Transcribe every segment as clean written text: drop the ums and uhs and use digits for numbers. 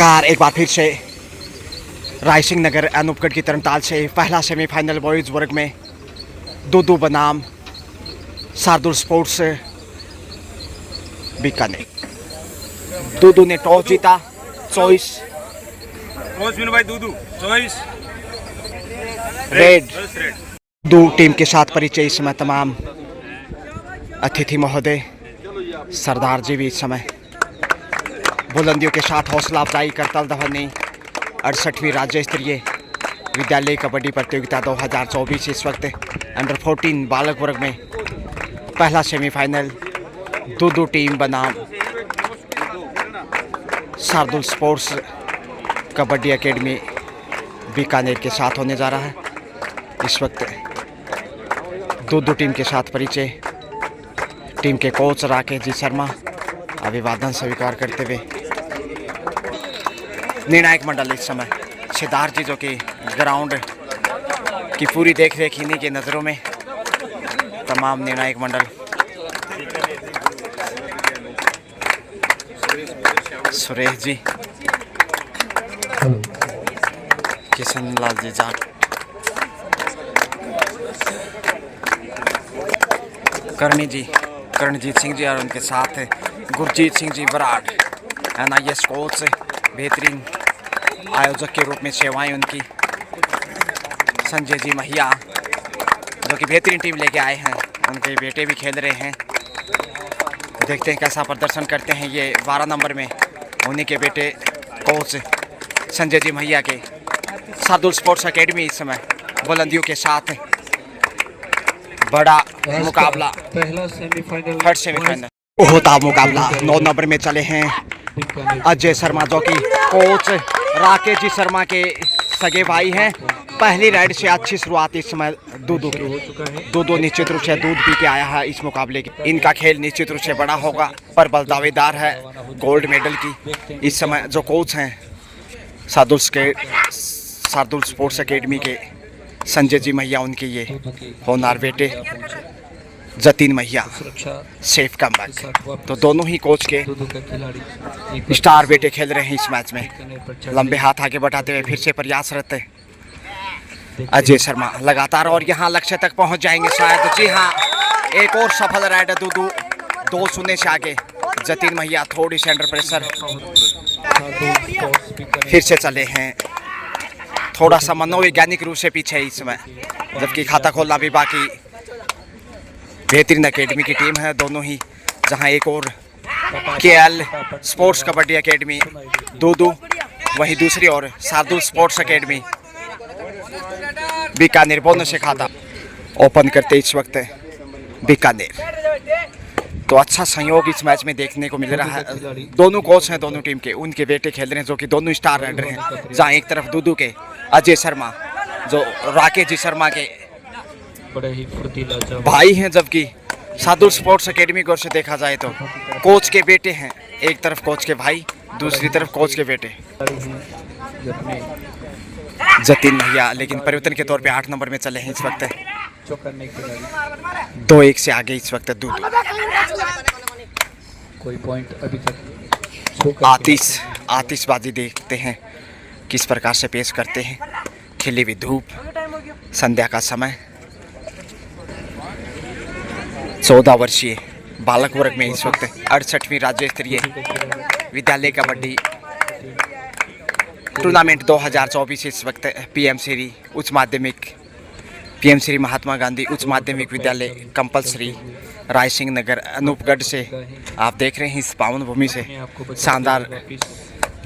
नमस्कार। एक बार फिर से रायसिंह नगर अनूपगढ़ की तरनताल से पहला सेमीफाइनल बॉयज़ वर्ग में 2-2 बनाम शार्दुल स्पोर्ट्स बीकानेर। 2-2 ने टॉस जीता। चॉइस भाई दूधू चॉइस रेड। दो टीम के साथ परिचय इस समय तमाम अतिथि महोदय, सरदार जी भी इस समय बुलंदियों के साथ हौसला अफजाई करतल दहनी 68वीं राज्य स्तरीय विद्यालय कबड्डी प्रतियोगिता 2024 इस वक्त अंडर 14 बालक वर्ग में पहला सेमीफाइनल 2-2 टीम बनाम शार्दुल स्पोर्ट्स कबड्डी एकेडमी बीकानेर के साथ होने जा रहा है। इस वक्त 2-2 टीम के साथ परिचय। टीम के कोच राकेश जी शर्मा अभिवादन स्वीकार करते हुए निर्णायक मंडल इस समय सिद्धार्थ जी जो कि ग्राउंड की पूरी देख रेख इन्हीं के नज़रों में, तमाम निर्णायक मंडल सुरेश जी, किशन लाल जी जाट, करणजीत सिंह जी और उनके साथ गुरजीत सिंह जी बराड़, NIS कोच, बेहतरीन आयोजक के रूप में सेवाएं उनकी, संजय जी महिया जो कि बेहतरीन टीम लेके आए हैं, उनके बेटे भी खेल रहे हैं। देखते हैं कैसा प्रदर्शन करते हैं ये 12 नंबर में उन्हीं के बेटे कोच संजय जी महिया के शार्दुल स्पोर्ट्स एकेडमी इस समय बुलंदियों के साथ बड़ा मुकाबला, थर्ड सेमीफाइनल होता मुकाबला। 9 नंबर में चले हैं अजय शर्मा जो कि कोच राकेश जी शर्मा के सगे भाई हैं। पहली राइड से अच्छी शुरुआत इस समय 2-2 निश्चित रूप से दूध पी के आया है इस मुकाबले की। इनका खेल निश्चित रूप से बड़ा होगा पर बल दावेदार है गोल्ड मेडल की। इस समय जो कोच हैं शार्दुल स्पोर्ट्स एकेडमी के संजय जी मैया, उनके ये होनार बेटे जतीन मैया सेफ कमबैक। तो दोनों ही कोच के स्टार बेटे खेल रहे हैं इस मैच में। लंबे हाथ आगे बढ़ाते हुए फिर से प्रयासरत अजय शर्मा लगातार, और यहाँ लक्ष्य तक पहुँच जाएंगे शायद। जी हाँ, एक और सफल राइड 2-0 से आगे। जतीन मैया थोड़ी सी अंडर प्रेशर, फिर से चले हैं थोड़ा सा मनोवैज्ञानिक रूप से पीछे इस समय, जबकि खाता खोलना भी बाकी। बेहतरीन एकेडमी की टीम है दोनों ही, जहां एक और KL स्पोर्ट्स कबड्डी एकेडमी 2-2, वहीं दूसरी ओर Shardul sports academy Bikaner bonus से खाता ओपन करते इस वक्त बीकानेर। तो अच्छा संयोग इस मैच में देखने को मिल रहा है। दोनों कोच हैं दोनों टीम के, उनके बेटे खेल रहे हैं जो कि दोनों स्टार राइडर हैं। जहाँ एक तरफ दूधू के अजय शर्मा जो राकेश जी शर्मा के बड़े ही फुर्तीला भाई हैं, जबकि शार्दुल स्पोर्ट्स एकेडमी की ओर से देखा जाए तो कोच के बेटे हैं। एक तरफ कोच के भाई, दूसरी तरफ कोच के बेटे जतीन भैया, लेकिन परिवर्तन के तौर पे 8 नंबर में चले हैं इस वक्त। 2-1 से आगे इस वक्त दूध। कोई पॉइंट अभी तक आतिशबाजी देखते हैं किस प्रकार से पेश करते हैं। खिली हुई धूप, संध्या का समय। 14 वर्षीय बालक वर्ग में इस वक्त 68वीं राज्य स्तरीय विद्यालय कबड्डी टूर्नामेंट 2024 इस वक्त PM श्री महात्मा गांधी उच्च माध्यमिक विद्यालय कंपलसरी रायसिंह नगर अनूपगढ़ से आप देख रहे हैं। इस पावन भूमि से शानदार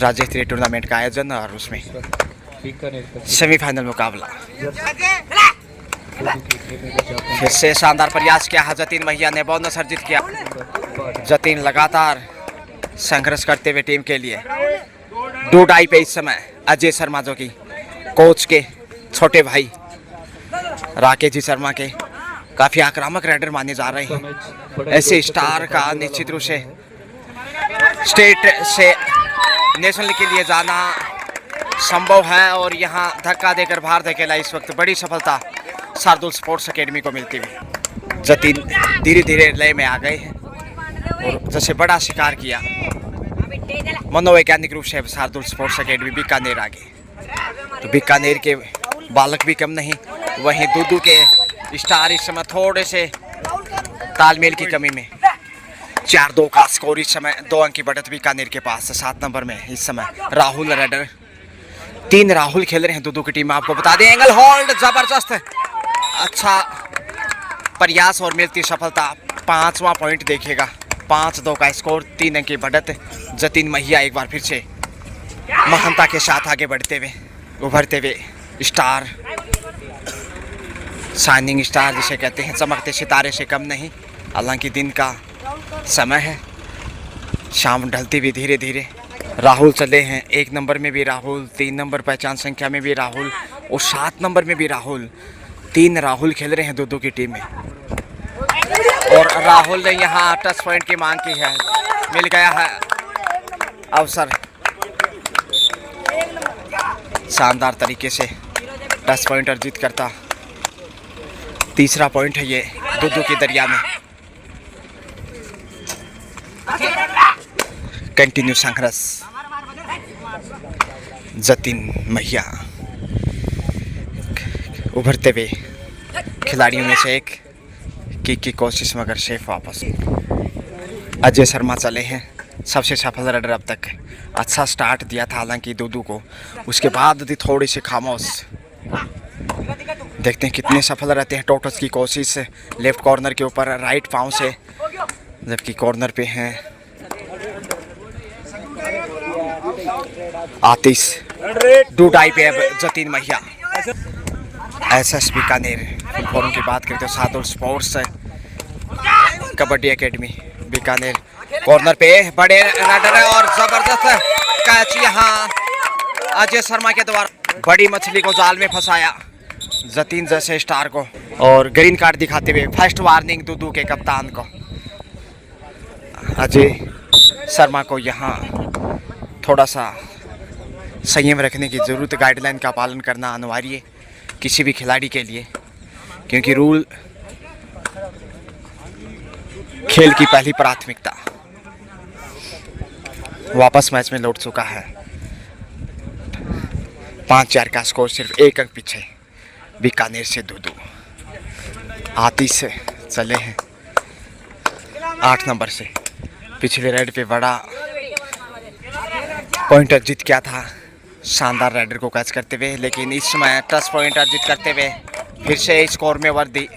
राज्य स्तरीय टूर्नामेंट का आयोजन और उसमें सेमीफाइनल मुकाबला। फिर से शानदार प्रयास किया है जतीन मैया ने, बोनस अर्जित किया। जतीन लगातार संघर्ष करते हुए टीम के लिए। 2-2 पे इस समय अजय शर्मा जो कि कोच के छोटे भाई राकेश जी शर्मा के काफ़ी आक्रामक राइडर माने जा रहे हैं। ऐसे स्टार का निश्चित रूप से स्टेट से नेशनल के लिए जाना संभव है, और यहाँ धक्का देकर बाहर धकेला इस वक्त बड़ी सफलता शार्दुल स्पोर्ट्स एकेडमी को मिलती हुई। जतीन धीरे धीरे लय में आ गए हैं और जैसे बड़ा शिकार किया मनोवैज्ञानिक रूप से शार्दुल स्पोर्ट्स अकेडमी बीकानेर आगे। तो बीकानेर के बालक भी कम नहीं, वहीं दूदू के स्टार इस समय थोड़े से तालमेल की कमी में 4-2 का स्कोर इस समय 2 अंक की बढ़त बीकानेर के पास। 7 नंबर में इस समय राहुल रेडर, 3 राहुल खेल रहे हैं दूदू की टीम। आपको बता दें एंगल होल्ड जबरदस्त, अच्छा प्रयास और मिलती सफलता। 5वां पॉइंट देखिएगा, 5-2 का स्कोर, 3 अंक की बढ़त। जतिन महिया एक बार फिर से महानता के साथ आगे बढ़ते हुए, उभरते हुए स्टार, शाइनिंग स्टार जिसे कहते हैं, चमकते सितारे से कम नहीं। हालांकि दिन का समय है, शाम ढलती भी धीरे धीरे। राहुल चले हैं, 1 नंबर में भी राहुल, 3 नंबर पहचान संख्या में भी राहुल और 7 नंबर में भी राहुल। 3 राहुल खेल रहे हैं दूदू की टीम में। और राहुल ने यहाँ टच पॉइंट की मांग की है, मिल गया है अवसर। शानदार तरीके से टच पॉइंट अर्जित करता। तीसरा पॉइंट है ये दूदू की दरिया में। कंटिन्यू संघर्ष, जतिन महिया उभरते हुए खिलाड़ियों में से एक, किक की कोशिश मगर शेफ वापस। अजय शर्मा चले हैं, सबसे सफल राइडर अब तक। अच्छा स्टार्ट दिया था हालांकि दूदू को, उसके बाद भी थोड़ी सी खामोश। देखते हैं कितने सफल रहते हैं। टोटस की कोशिश लेफ्ट कॉर्नर के ऊपर राइट पाँव से, जबकि कॉर्नर पे हैं आतिश। डूडाई पे अब जतिन महिया। एसएस बीकानेर फॉर्म की बात करते हो, Shardul sports kabaddi academy Bikaner. Corner पे बड़े राइडर और जबरदस्त कैच यहाँ अजय शर्मा के द्वारा। बड़ी मछली को जाल में फंसाया जतिन जैसे स्टार को, और ग्रीन कार्ड दिखाते हुए फर्स्ट वार्निंग दूदू के कप्तान को। अजय शर्मा को यहाँ थोड़ा सा संयम रखने की ज़रूरत, गाइडलाइन का पालन करना अनिवार्य किसी भी खिलाड़ी के लिए, क्योंकि रूल खेल की पहली प्राथमिकता। वापस मैच में लौट चुका है। 5-4 का स्कोर, सिर्फ 1 अंक पीछे बीकानेर से दूदू। आतिश से चले हैं 8 नंबर से। पिछले राइड पे बड़ा पॉइंट अर्जित किया था शानदार राइडर को कैच करते हुए, लेकिन इस समय टच पॉइंट अर्जित करते हुए फिर से स्कोर में वर्दी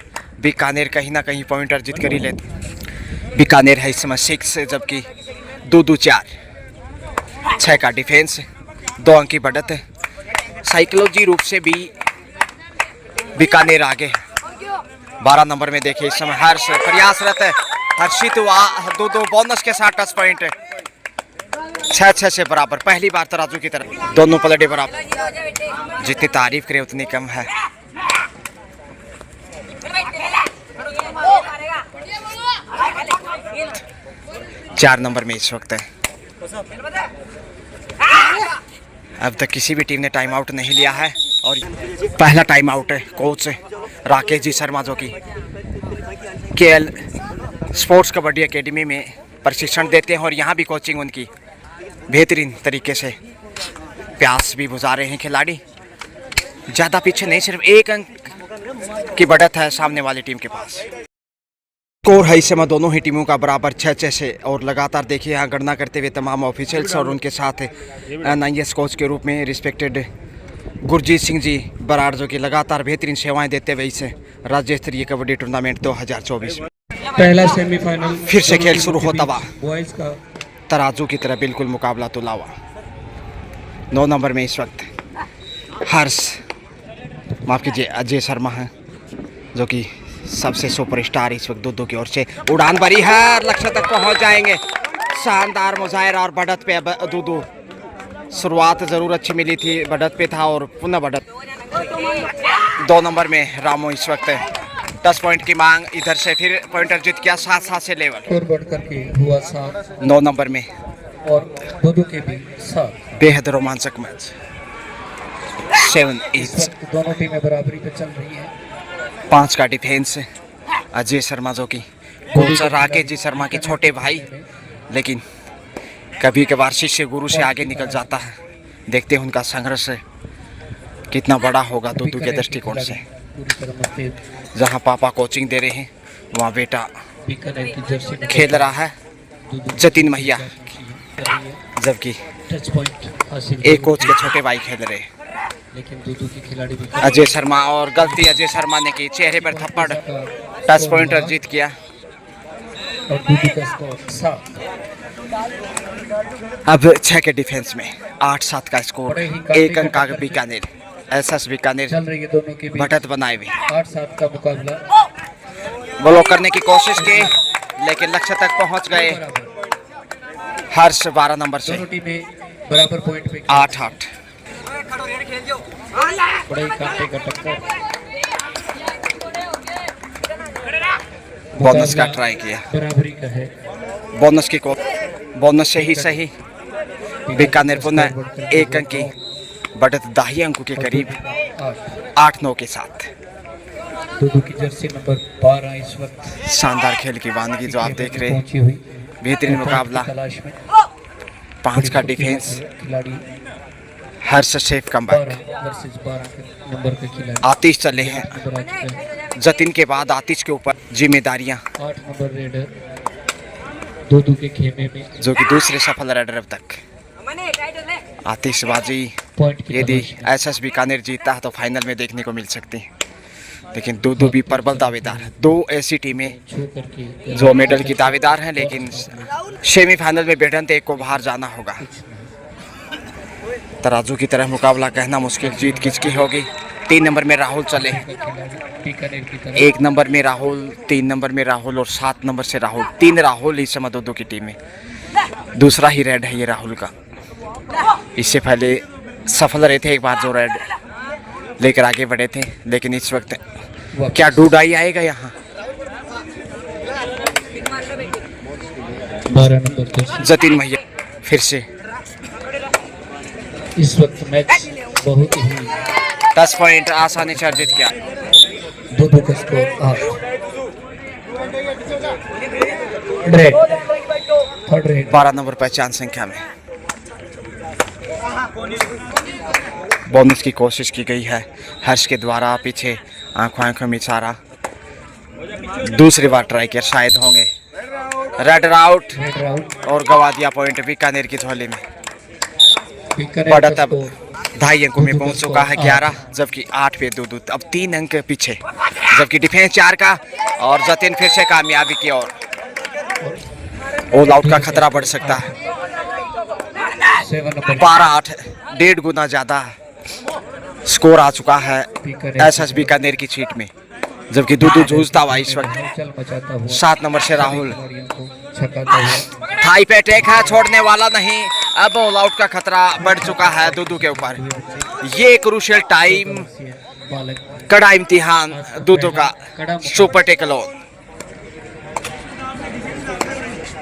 बीकानेर कहीं ना कहीं पॉइंट अर्जित कर ही लेते। बीकानेर है इस समय 6, जबकि दूदू 4। 6 का डिफेंस, 2 अंक की बढ़त है। साइकोलॉजी रूप से भी बीकानेर आगे है। 12 नंबर में देखिए इस समय हर्ष प्रयासरत है। हर्षित दूदू बोनस के साथ टच पॉइंट 6-6 से बराबर। पहली बार तराजू की तरफ दोनों पलटे बराबर। जितनी तारीफ करें उतनी कम है। चार नंबर में इस वक्त है। अब तक किसी भी टीम ने टाइम आउट नहीं लिया है, और पहला टाइम आउट है कोच राकेश जी शर्मा, जो कि केएल स्पोर्ट्स कबड्डी एकेडमी में प्रशिक्षण देते हैं, और यहाँ भी कोचिंग उनकी बेहतरीन तरीके से प्यास भी बुझा रहे हैं खिलाड़ी। ज़्यादा पीछे नहीं, सिर्फ 1 अंक की बढ़त है सामने वाली टीम के पास। स्कोर है इस समय दोनों ही टीमों का बराबर 6-6 से। और लगातार देखिए यहाँ गणना करते हुए तमाम ऑफिशियल्स और उनके साथ NIS कोच के रूप में रिस्पेक्टेड गुरजीत सिंह जी बराड़, जो कि लगातार बेहतरीन सेवाएं देते हुए इस राज्य स्तरीय कबड्डी टूर्नामेंट 2024 पहला सेमीफाइनल फिर से खेल शुरू होता हुआ बॉयज का तराजू की तरह बिल्कुल मुकाबला तुला हुआ। 9 नंबर में इस वक्त हर्ष, माफ़ कीजिए अजय शर्मा हैं, जो कि सबसे सुपरस्टार इस वक्त दूदू की ओर से उड़ान भरी है, लक्ष्य तक पहुंच जाएंगे। शानदार मुजाहिरा और बढ़त पे अब दूदू। शुरुआत ज़रूर अच्छी मिली थी, बढ़त पे था और पुनः बढ़त। 2 नंबर में रामो इस वक्त 10 पॉइंट की मांग, इधर से फिर पॉइंट अर्जित किया 7-7 से लेवल। स्कोर बढ़ करके हुआ 7 9 नंबर में और दूदू के भी 7। बेहद रोमांचक मैच 7-8। दोनों टीमें बराबरी पे चल रही हैं। 5 का डिफेंस अजय शर्मा, जो कि कोच राकेश जी शर्मा के छोटे भाई, लेकिन कभी कभार शिष्य गुरु से आगे निकल जाता है। देखते हैं उनका संघर्ष कितना बड़ा होगा दूदू के दृष्टिकोण से। पूरी तरह मुस्तैद जहाँ पापा कोचिंग दे रहे हैं वहाँ बेटा बीकानेर की जर्सी में खेल रहा है दूदू जतिन महिया, कर रही है। जबकि टच पॉइंट हासिल एक कोच के छोटे भाई खेल रहे हैं लेकिन दूदू की खिलाड़ी भी अजय शर्मा। और गलती अजय शर्मा ने की, चेहरे पर थप्पड़, टच पॉइंटर जीत किया। और दूदू का स्कोर 7। अब 6 के डिफेंस में 8-7 का स्कोर, 1 अंक का बीकानेर। एसएस बीकानेर चल रही है दोनों के बीच बढ़त बनाए हुए 8-7 का मुकाबला। ब्लॉक करने की कोशिश की लेकिन लक्ष्य तक पहुंच गए। हर्ष 12 नंबर से दोनों टीमें बराबर पॉइंट पे 8-8। बड़ा ही कांटे का टक्कर। बोनस का मुकाबला ट्राई किया, बराबरी का है। बोनस की बोनस से ही सही। बीकानेर पुनः 1 अंक की बढ़त 10 अंकों के करीब 8-9 के साथ। दूदू की जर्सी नंबर 12 इस वक्त शानदार खेल की वानगी जो आप देख रहे हैं। पहुंची हुई बेहतरीन मुकाबला, तलाश में 5 का डिफेंस, खिलाड़ी हर्ष सेफ कमबैक। 12 वर्सेस 12 के नंबर के खिलाड़ी आतिश चले हैं, नंबर आ चुका है। जतिन के बाद आतिश के ऊपर जिम्मेदारियां, 8 नंबर रेडर दूदू के खेमे में जो कि दूसरे सफल रेडर अब तक। आतिशबाजी पॉइंट की यदि तलाश में। एसएस बीकानेर जीतता है तो फाइनल में देखने को मिल सकती है। लेकिन दूदू भी प्रबल दावेदार है। 2 ऐसी टीमें छू करके जो मेडल की दावेदार हैं, लेकिन सेमीफाइनल में भिड़ंत एक को बाहर जाना होगा। तराजू की तरह मुकाबला कहना मुश्किल, जीत किसकी होगी। 3 नंबर में राहुल चले, बीकानेर की तरफ 1 नंबर में राहुल, 3 नंबर में राहुल और 7 नंबर से राहुल। 3 राहुल इस समय दूदू की टीम में। दूसरा ही रेड है ये राहुल का। इससे पहले सफल रहे थे एक बार जो रेड लेकर आगे बढ़े थे, लेकिन इस वक्त क्या डूडाई आएगा यहाँ। 12 नंबर जर्सी। जतिन महिया फिर से इस वक्त मैच बहुत ही 10 पॉइंट आसानी से अर्जित किया। दूदू का स्कोर 8। थर्ड रेड 12 नंबर पहचान संख्या में बोनस की कोशिश की गई है हर्ष के द्वारा। पीछे आंखों में इशारा, दूसरी बार ट्राई किया, शायद होंगे। रेड आउट रेड राउट और गवा दिया पॉइंट बीकानेर की झोली में। बीकानेर बढ़त का अब स्कोर 2.5 अंकों में पहुंच चुका है 11, जबकि 8 पे दूदू अब 3 अंक पीछे। जबकि डिफेंस 4 का और जतिन फिर से कामयाबी की ओर। ऑल आउट का खतरा बढ़ सकता है। 7 नंबर 12-8, 1.5 गुना ज्यादा स्कोर आ चुका है एसएस बीकानेर की सीट में। जबकि दूदू जूझता हुआ इस वक्त हलचल मचाता हुआ 7 नंबर से राहुल। खिलाड़ियों को छकाता हुआ थाई पे टेक है, छोड़ने वाला नहीं। अब ऑल आउट का खतरा बढ़ चुका है दूदू के ऊपर। ये क्रूशियल टाइम, बालक कड़ा इम्तिहान दूदू का। सुपर टेकल ऑन,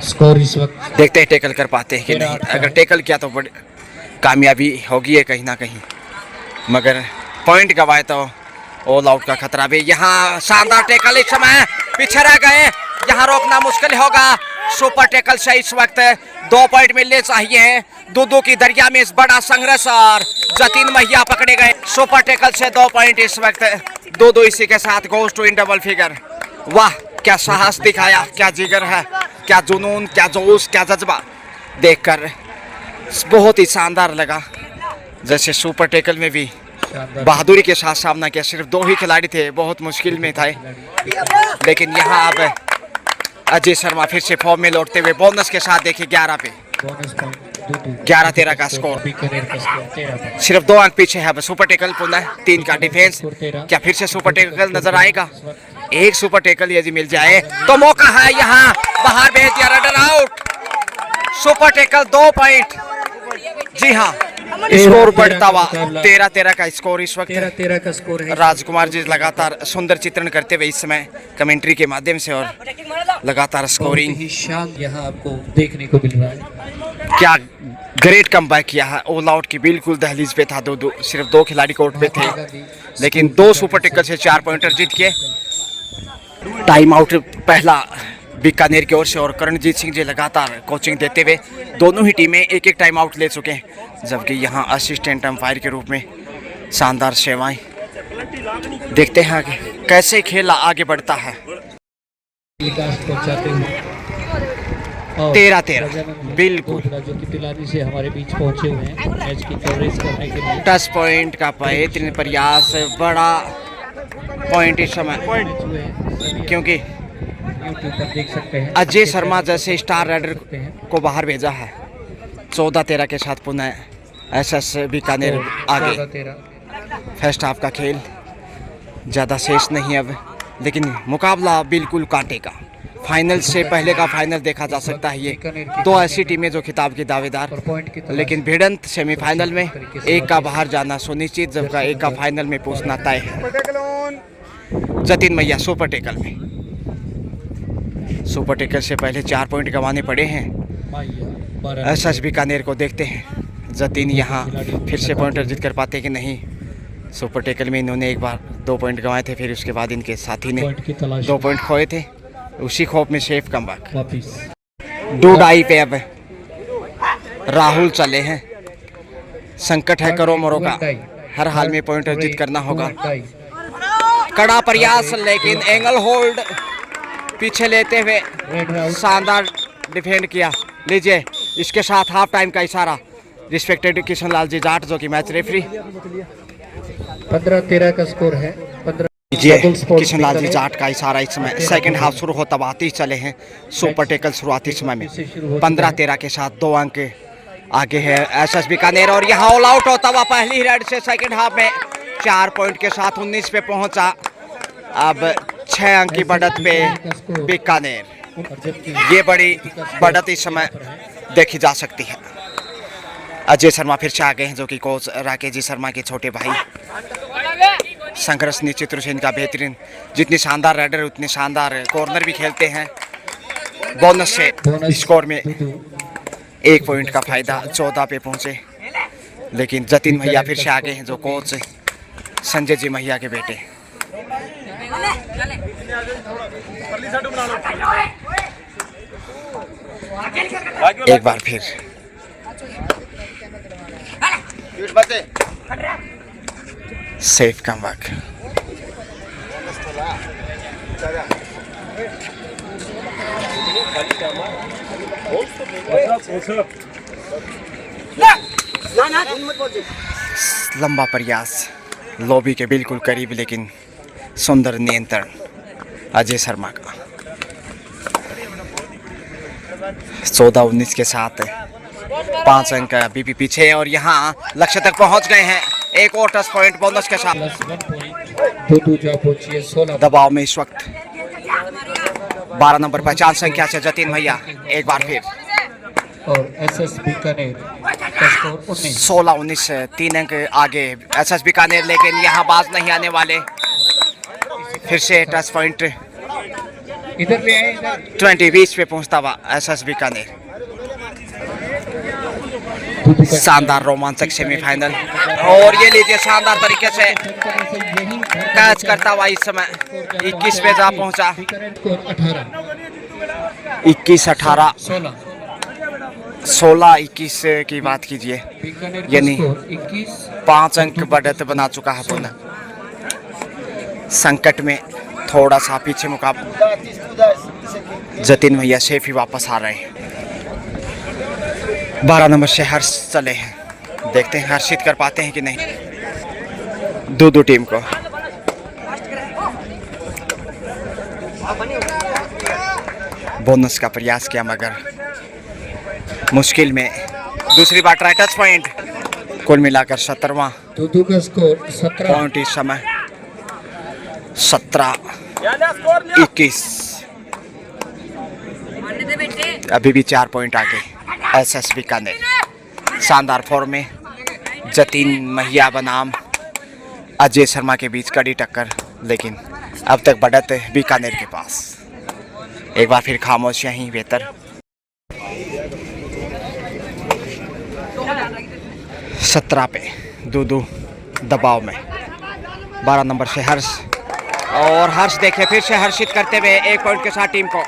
स्कोर इस वक्त देखते हैं टेकल कर पाते हैं कि नहीं। अगर टेकल किया तो बड़ी कामयाबी होगी है कहीं ना कहीं, मगर पॉइंट गवाए तो ऑल आउट का खतरा भी। यहाँ शानदार टेकल, इस समय पीछे रह गए, यहाँ रोकना मुश्किल होगा। सुपर टेकल से इस वक्त 2 पॉइंट मिलने चाहिए दूदू की दरिया में। इस बड़ा संघर्ष और जतिन महिया पकड़े गए। सुपर टेकल से 2 पॉइंट इस वक्त दूदू इसी के साथ goes to in double figure. वाह क्या साहस दिखाया, क्या जिगर है, क्या जुनून, क्या जोश, क्या जज्बा। देखकर बहुत ही शानदार लगा। जैसे सुपर टेकल में भी शानदार बहादुरी के साथ सामना किया। सिर्फ 2 ही खिलाड़ी थे, बहुत मुश्किल में थे, लेकिन यहाँ अब अजय शर्मा फिर से फॉर्म में लौटते हुए बोनस के साथ देखिए 11 पे। बोनस पॉइंट दूदू 11-13 का स्कोर। बीकानेर का स्कोर 13 सिर्फ 2 अंक पीछे है। अब सुपर टेकल पुनः 3 का डिफेंस। क्या फिर से सुपर टेकल नजर आएगा? एक सुपर टेकल यदि मिल जाए तो मौका है। यहाँ बाहर भेज दिया, runner out. Super tackle 2 point. जी हाँ, स्कोर बढ़ता हुआ 13-13 का स्कोर इस वक्त। 13 का स्कोर है। राजकुमार जी लगातार सुंदर चित्रण करते हुए इस समय कमेंट्री के माध्यम से, और लगातार स्कोरिंग। बहुत ही शांत यहाँ आपको देखने को मिल रहा है। क्या ग्रेट कमबैक किया है। ऑल आउट की बिल्कुल दहलीज पे था दूदू। सिर्फ 2 खिलाड़ी कोर्ट पे थे, लेकिन 2 सुपर टेकल से 4 पॉइंटर जीत के टाइम आउट पहला बीकानेर की ओर से और करणजीत सिंह जी लगातार कोचिंग देते हुए दोनों ही टीमें एक एक टाइम आउट ले चुके हैं, जबकि यहाँ असिस्टेंट अंपायर के रूप में शानदार सेवाएं। देखते हैं आगे कैसे खेल आगे बढ़ता है। विकास पहुंचाते हुए और 13-13 बिल्कुल जो कि तिलारी से हमारे बीच पहुंचे हुए हैं मैच की कवरेज करने के लिए। टच पॉइंट का बेहतरीन प्रयास, बड़ा पॉइंट इस समय, क्योंकि यूट्यूब पर देख सकते हैं अजय शर्मा जैसे स्टार राइडर को बाहर भेजा है। 14-13 के साथ पुनः एसएस बीकानेर आगे। 14-13 फर्स्ट हाफ का खेल ज़्यादा शेष नहीं अब, लेकिन मुकाबला बिल्कुल कांटे का। फाइनल से पहले का फाइनल देखा जा सकता है। ये दो ऐसी टीमें जो खिताब की दावेदार, लेकिन भिड़ंत सेमीफाइनल में एक का बाहर जाना सुनिश्चित, जबकि एक का फाइनल में पहुंचना तय है। जतिन मैया सुपर टेकल में, सुपर टेकल से पहले 4 पॉइंट गंवाने पड़े हैं। एसएस बीकानेर को देखते हैं जतिन यहाँ फिर से पॉइंट अर्जित कर पाते कि नहीं। सुपर टेकल में इन्होंने एक बार 2 पॉइंट गंवाए थे, फिर उसके बाद इनके साथी ने 2 पॉइंट खोए थे। उसी खौफ में सेफ कमबैक। डूडाई पे अब राहुल चले हैं। संकट है करो मरो का, हर हाल में पॉइंट अर्जित करना होगा। कड़ा प्रयास, लेकिन एंगल होल्ड पीछे लेते हुए शानदार डिफेंड किया। लीजिए इसके साथ हाफ टाइम का इशारा रिस्पेक्टेड किशन लाल जी जाट, जो कि मैच रेफरी। 15-13 का स्कोर है। 15 किशन लाल जी जाट का इशारा इस समय सेकंड हाफ शुरू होता आते ही चले हैं। सुपर टेकल शुरुआती समय में 15-13 के साथ 2 अंक आगे है एसएस बीकानेर। और यहाँ ऑल आउट होता हुआ पहली रेड से सेकंड हाफ में 4 पॉइंट के साथ 19 पे पहुंचा। अब 6 अंक की बढ़त पे बीकानेर। ये बड़ी बढ़त इस समय देखी जा सकती है। अजय शर्मा फिर से आ गए हैं, जो कि कोच राकेश जी शर्मा के छोटे भाई। संघर्ष निश्चित रूप से इनका बेहतरीन, जितनी शानदार राइडर उतने शानदार कॉर्नर भी खेलते हैं। बोनस से स्कोर में 1 पॉइंट का फायदा, 14 पे पहुंचे। लेकिन जतिन भैया फिर से आ गए हैं, जो कोच संजय जी मैया के बेटे। एक बार फिर सेफ कमबैक। लंबा प्रयास लॉबी के बिल्कुल करीब, लेकिन सुंदर नियंत्रण अजय शर्मा का। 14-19 के साथ 5 अंक अभी भी पीछे, और यहाँ लक्ष्य तक पहुंच गए हैं। एक और टच पॉइंट बोनस के साथ। दबाव में इस वक्त 12 नंबर पहचान संख्या से जतिन भैया। एक बार फिर और एसएस बीकानेर का स्कोर 16-19 3 अंक आगे एसएस बीकानेर, लेकिन यहाँ बाज नहीं आने वाले। फिर से टच पॉइंट इधर ले आए, इधर 20-20 पे पहुंचता हुआ एसएस बीकानेर। शानदार रोमांचक सेमीफाइनल, और ये लीजिए शानदार तरीके से कैच करता हुआ इस समय 21 पे जा पहुंचा। 21-18 16-21 की बात कीजिए, यानी 5 अंक बढ़त बना चुका है पुनः। संकट में थोड़ा सा पीछे मुकाबला, जतिन भैया सेफ ही वापस आ रहे हैं। 12 नंबर से हर्ष चले हैं, देखते हैं हर्षित कर पाते हैं कि नहीं दो टीम को। बोनस का प्रयास किया मगर मुश्किल में। दूसरी बार ट्राई टच पॉइंट, कुल मिलाकर 17वां का स्कोर 17 पॉइंट इस समय। 17-21 अभी भी 4 पॉइंट आगे एसएस बीकानेर। शानदार फॉर्म में जतिन मैया बनाम अजय शर्मा के बीच कड़ी टक्कर, लेकिन अब तक बढ़त बीकानेर के पास। एक बार फिर खामोशियां ही बेहतर। 17 पे 2-2 दबाव में। 12 नंबर से हर्ष, और हर्ष देखे फिर से हर्षित करते हुए 1 पॉइंट के साथ टीम को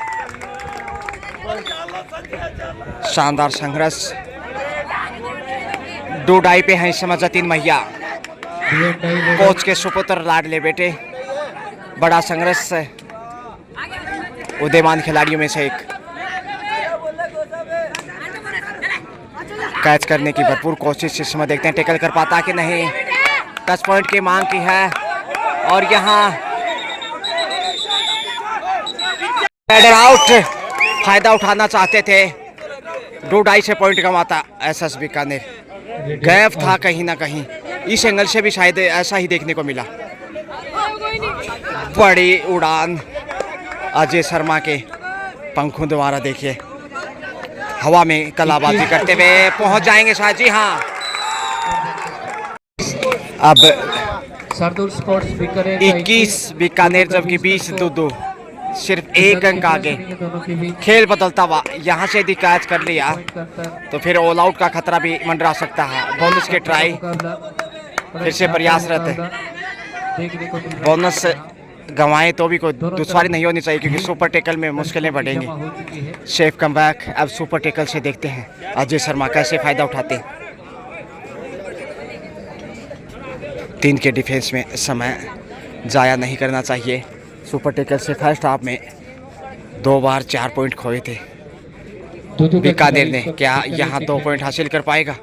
शानदार संघर्ष। 2 डाई पे हैं इस समय जतिन मैया, कोच के सुपुत्र लाडले बेटे। बड़ा संघर्ष है उदयमान खिलाड़ियों में से एक। कैच करने की भरपूर कोशिश इस समय, देखते हैं टेकल कर पाता कि नहीं। टच पॉइंट की मांग की है और यहाँ हेडर आउट। फायदा उठाना चाहते थे, 2 डाई से पॉइंट कमाता एसएस बीकानेर। गैप था कहीं ना कहीं, इस एंगल से भी शायद ऐसा ही देखने को मिला। बड़ी उड़ान अजय शर्मा के पंखों द्वारा, देखिए हवा में कलाबाजी करते हुए पहुंच जाएंगे शायद। जी हाँ, अब शार्दुल स्पोर्ट्स बीकानेर 21 बीकानेर जबकि 20 2-2, सिर्फ 1 अंक आगे। खेल बदलता हुआ, यहाँ से यदि कैच कर लिया तो फिर ऑल आउट का खतरा भी मंडरा सकता है। बोनस के ट्राई फिर से प्रयासरत है। बोनस गंवाएं तो भी कोई दुश्वारी नहीं होनी चाहिए, क्योंकि सुपर टेकल में मुश्किलें बढ़ेंगी। Safe comeback. अब सुपर टेकल से देखते हैं अजय शर्मा कैसे फायदा उठाते हैं। 3 के डिफेंस में समय जाया नहीं करना चाहिए। सुपर टेकल से फर्स्ट हाफ में 2 बार 4 पॉइंट खोए थे बीकानेर ने। क्या यहाँ 2 पॉइंट हासिल कर पाएगा?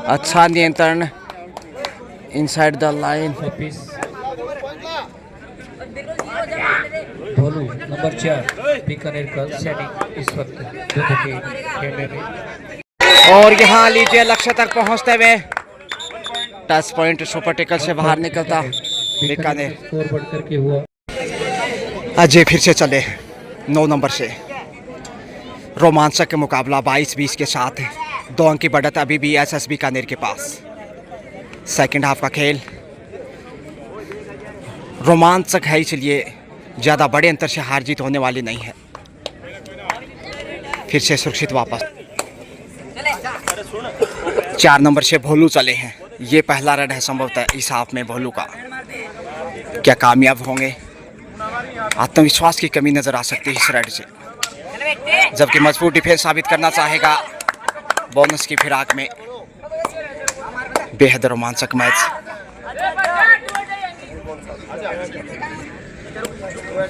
अच्छा नियंत्रण inside the line. Bholu number 4 Bikaner का सेटिंग इस वक्त दूधू के खेमे में। और यहाँ लीजिए लक्ष्य तक पहुँचते हुए टच पॉइंट सुपर टेकल से बाहर निकलता बीकानेर। स्कोर बढ़कर के हुआ। अजय फिर से चले 9 नंबर से। रोमांचक मुकाबला 22-20 के साथ है। 2 अंक की बढ़त अभी भी एसएस बीकानेर के पास। सेकंड हाफ का खेल रोमांचक है, इसलिए ज़्यादा बड़े अंतर से हार जीत होने वाली नहीं है। फिर से सुरक्षित वापस 4 नंबर से भोलू चले हैं। ये पहला रन है संभवतः इस हाफ में भोलू का। क्या कामयाब होंगे? आत्मविश्वास की कमी नजर आ सकती है इस रन से, जबकि मजबूत डिफेंस साबित करना चाहेगा बोनस की फिराक में। बेहद रोमांचक मैच।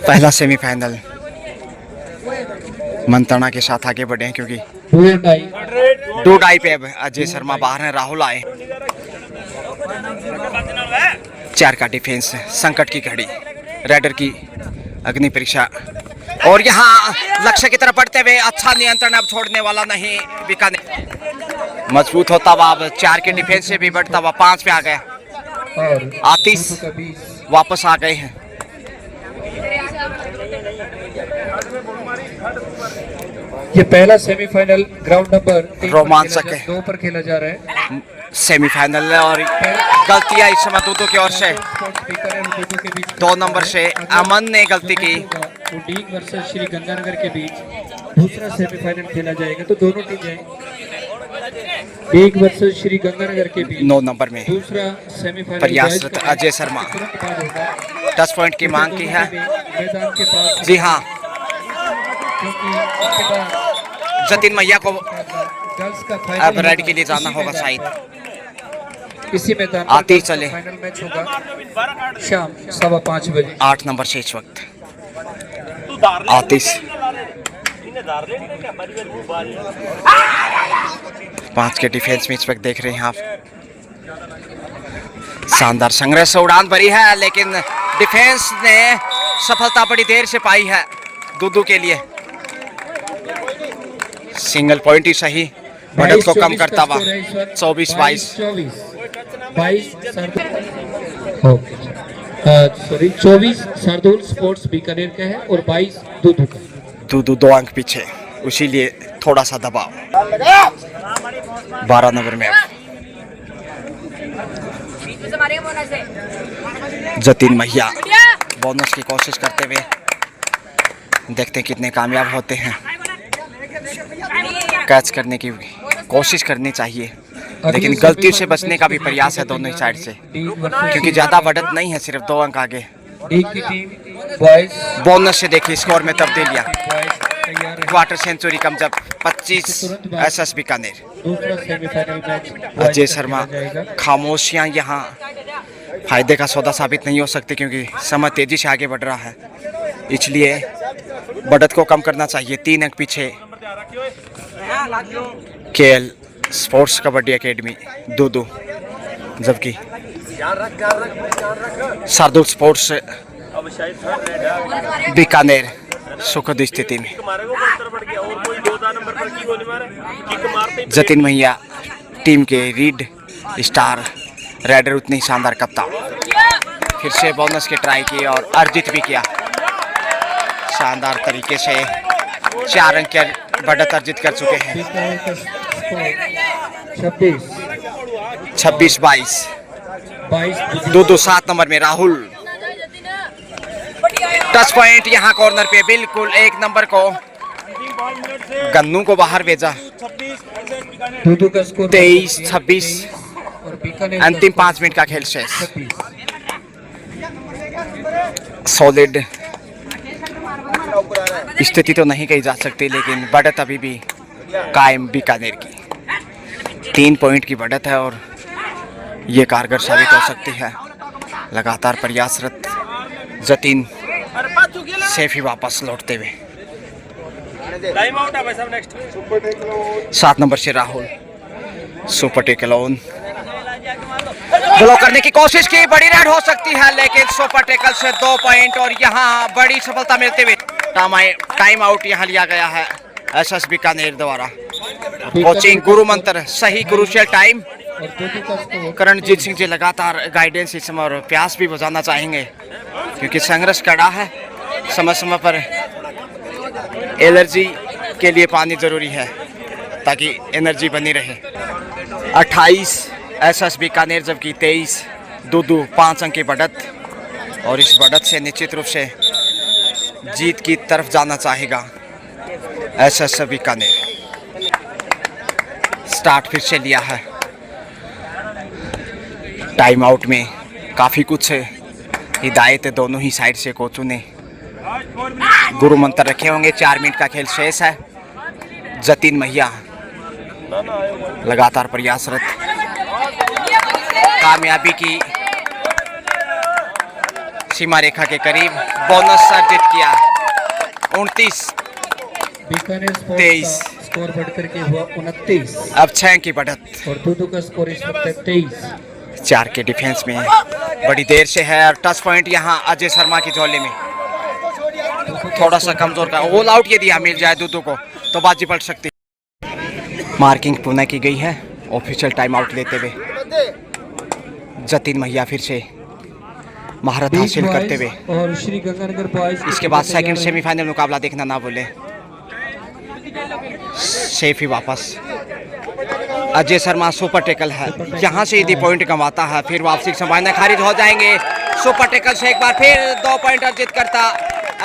पहला सेमीफाइनल मंत्रणा के साथ आगे बढ़े हैं, क्योंकि 2 डाई पे अब अजय शर्मा बाहर हैं, राहुल आए। 4 का डिफेंस, संकट की घड़ी, रेडर की अग्नि परीक्षा। और यहाँ लक्ष्य की तरफ बढ़ते हुए अच्छा नियंत्रण, अब छोड़ने वाला नहीं बीकानेर। मजबूत होता हुआ अब 4 के डिफेंस से भी बढ़ता हुआ 5 पे आ गया। आतिश वापस आ गए हैं। ये पहला सेमीफाइनल ग्राउंड नंबर रोमांचक है। 2 पर खेला जा रहा है सेमीफाइनल। और गलतियां इस समय दूधू की ओर से। 2 नंबर से अमन ने गलती की। डीग वर्सेस श्री गंगानगर के बीच दूसरा सेमीफाइनल खेला जाएगा, तो दोनों टीमें डीग वर्सेस श्री गंगानगर के बीच 9 नंबर में दूसरा सेमीफाइनल प्रयासरत अजय शर्मा टच पॉइंट की मांग की है। मैदान के पास। जी हाँ, क्योंकि जतिन मैया को गर्ल्स का अब रेड के लिए जाना होगा शायद। इसी मैदान आते ही चले। फाइनल मैच होगा शाम 5:15 बजे। 8 नंबर से इस वक्त आतिश 5 के डिफेंस में इस वक्त देख रहे हैं आप। शानदार संघर्ष, उड़ान भरी है, लेकिन डिफेंस ने सफलता बड़ी देर से पाई है दूधू के लिए। सिंगल पॉइंट ही सही बढ़त को कम करता हुआ 24-22। 24 शार्दुल स्पोर्ट्स बीकानेर का है और 22 दूधू का। दूधू 2 अंक पीछे, इसीलिए थोड़ा सा दबाव। 12 नंबर में जतिन मैया बोनस की कोशिश करते हुए, देखते हैं कितने कामयाब होते हैं। कैच करने की कोशिश करनी चाहिए, लेकिन गलतियों से बचने का भी प्रयास है दोनों ही साइड से, क्योंकि ज़्यादा बढ़त नहीं है, सिर्फ 2 अंक आगे। की टीम बॉयज बोनस से देखिए स्कोर में तब्दीलियाँ। क्वार्टर सेंचुरी कम जब 25 एसएस बीकानेर। दूसरा सेमीफाइनल मैच अजय शर्मा खामोशियां यहाँ फायदे का सौदा साबित नहीं हो सकती क्योंकि समय तेजी से आगे बढ़ रहा है, इसलिए बढ़त को कम करना चाहिए। 3 अंक पीछे केएल स्पोर्ट्स कबड्डी एकेडमी 2-2, जबकि शार्दुल स्पोर्ट्स बीकानेर सुखद स्थिति में। जतिन मैया टीम के रीड स्टार राइडर उतनी शानदार कप्तान, फिर से बोनस की ट्राई की और अर्जित भी किया शानदार तरीके से। 4 अंक की बढ़त अर्जित कर चुके हैं। 26-22 2-2 7 नंबर में राहुल। टच पॉइंट यहाँ कॉर्नर पे बिल्कुल 1 नंबर को गन्नू को बाहर भेजा। 23-26 अंतिम 5 मिनट का खेल शेष। सॉलिड स्थिति तो नहीं कही जा सकती, लेकिन बढ़त अभी भी कायम बीकानेर की। 3 पॉइंट की बढ़त है और ये कारगर साबित हो सकती है। लगातार प्रयासरत जतिन सेफ ही वापस लौटते हुए। 7 नंबर से Rahul super tackle on block करने की कोशिश की, बड़ी रेड हो सकती है, लेकिन सुपर टेकल से 2 पॉइंट और यहाँ बड़ी सफलता मिलते हुए टाइम आउट यहाँ लिया गया है एसएस बीकानेर द्वारा। कोचिंग गुरु मंत्र सही क्रूशियल टाइम। करणजीत सिंह जी लगातार गाइडेंस इस समय और प्यास भी बुझाना चाहेंगे क्योंकि संघर्ष कड़ा है। समय समय पर एलर्जी के लिए पानी जरूरी है ताकि एनर्जी बनी रहे। 28 एसएस बीकानेर जबकि 23 2-2 5 अंक की बढ़त, और इस बढ़त से निश्चित रूप से जीत की तरफ जाना चाहेगा एसएस बीकानेर। स्टार्ट फिर से लिया है। टाइम आउट में काफ़ी कुछ हिदायत दोनों ही साइड से कोचों ने गुरु मंत्र रखे होंगे। 4 मिनट का खेल शेष है। जतिन मैया लगातार प्रयासरत, कामयाबी की सीमा रेखा के करीब, बोनस अर्जित किया 29-23। स्कोर बढ़कर के हुआ 29। अब 6 अंक की बढ़त और 2-2 का स्कोर इस वक्त 23। 4 के डिफेंस में बड़ी देर से है और टच पॉइंट यहाँ अजय शर्मा की झोले में थोड़ा सा कमजोर का। ऑल आउट यदि यहाँ मिल जाए 2-2 को तो बाजी पलट सकती। मार्किंग पुनः की गई है ऑफिशियल टाइम आउट लेते हुए। जतिन मैया फिर से महारत हासिल करते हुए और श्री गंगानगर बॉयज इसके बाद सेकंड सेमीफाइनल मुकाबला देखना ना भूलें। सेफ ही वापस अजय शर्मा सुपर टेकल है, यहाँ से यदि पॉइंट कमाता है फिर वापसी की संभावना खारिज हो जाएंगे। सुपर टेकल से एक बार फिर 2 पॉइंट अर्जित करता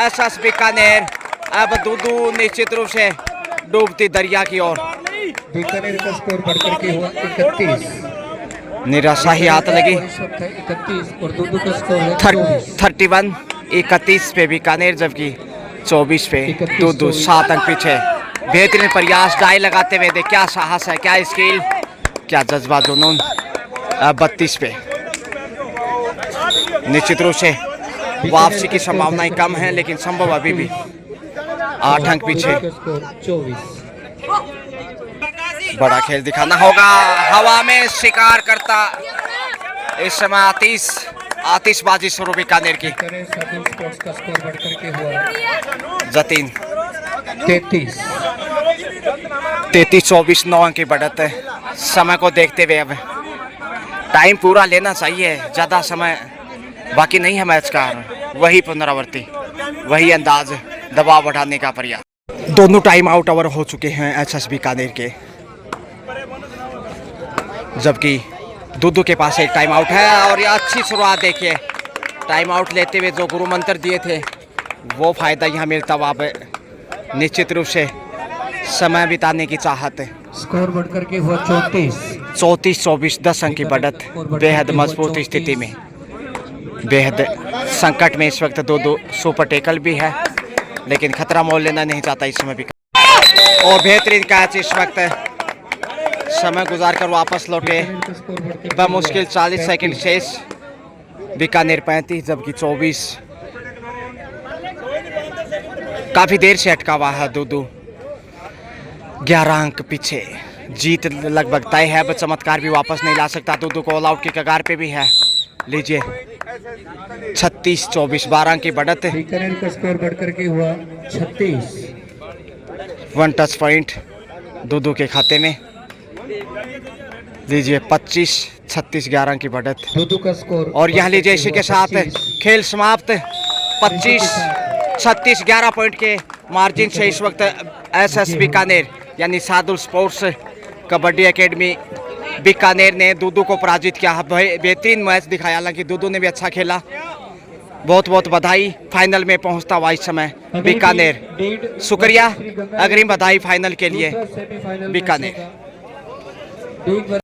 एसएस बीकानेर। अब 2-2 निश्चित रूप से डूबती दरिया की ओर। बीकानेर का स्कोर बढ़कर के हुआ 31। निराशा ही हाथ लगी। 31 और 2-2 का स्कोर है 31 पे बीकानेर जबकि 24 पे 2-2 7 अंक पीछे। बेहतरीन प्रयास डाई लगाते हुए देख, क्या साहस है, क्या स्किल, क्या जज्बा जुनून। 32 पे निश्चित रूप से वापसी की संभावनाएं कम है, लेकिन संभव अभी भी। 8 अंक पीछे। 24। बड़ा खेल दिखाना होगा। हवा में शिकार करता इस समय आतिशबाजी शुरू बीकानेर की। स्पोर्ट्स का स्कोर बढ़कर के हुआ जतिन 33-24 9 अंक की बढ़त है। समय को देखते हुए अब टाइम पूरा लेना चाहिए, ज़्यादा समय बाकी नहीं है मैच का। वही पुनरावृत्ति, वही अंदाज, दबाव बढ़ाने का प्रयास। दोनों टाइम आउट ओवर हो चुके हैं एसएस बीकानेर के, जबकि 2-2 के पास एक टाइम आउट है। और ये अच्छी शुरुआत देखिए, टाइम आउट लेते हुए जो गुरु मंत्र दिए थे वो फायदा यहाँ मिलता। अब निश्चित रूप से समय बिताने की चाहत है। स्कोर बढ़कर के हुआ 34-24 10 अंक की बढ़त। बेहद मजबूत स्थिति में, बेहद संकट में इस वक्त 2-2 सुपर टेकल भी है, लेकिन खतरा मोल लेना नहीं चाहता इस समय भी। और बेहतरीन कैच इस वक्त समय गुजार कर वापस लौटे। का स्कोर बढ़कर बमुश्किल 40 सेकंड शेष। बीकानेर 35 जबकि 24। काफी देर से अटका हुआ है दूदू। 11 अंक पीछे। जीत लगभग तय है, बस चमत्कार भी वापस नहीं ला सकता। दूदू को ऑल आउट की कगार पे भी है। लीजिए 36-24 12 अंक की बढ़त। बीकानेर का स्कोर बढ़कर के हुआ 36। 1 टच पॉइंट दूदू के खाते में। लीजिए 25-36 11 की बढ़त। दूदू का स्कोर और यहाँ लीजिए इसी के साथ 25। खेल समाप्त। 25-36 11 पॉइंट के मार्जिन से इस वक्त एसएस बीकानेर यानी सादुल स्पोर्ट्स कबड्डी एकेडमी बीकानेर ने दूदू को पराजित किया। बेहतरीन मैच दिखाया, हालांकि दूदू ने भी अच्छा खेला। बहुत बहुत बधाई। फाइनल में पहुंचता हुआ इस समय बीकानेर। शुक्रिया, अग्रिम बधाई फाइनल के लिए दूसरा सेमीफाइनल बीकानेर। मैच होगा।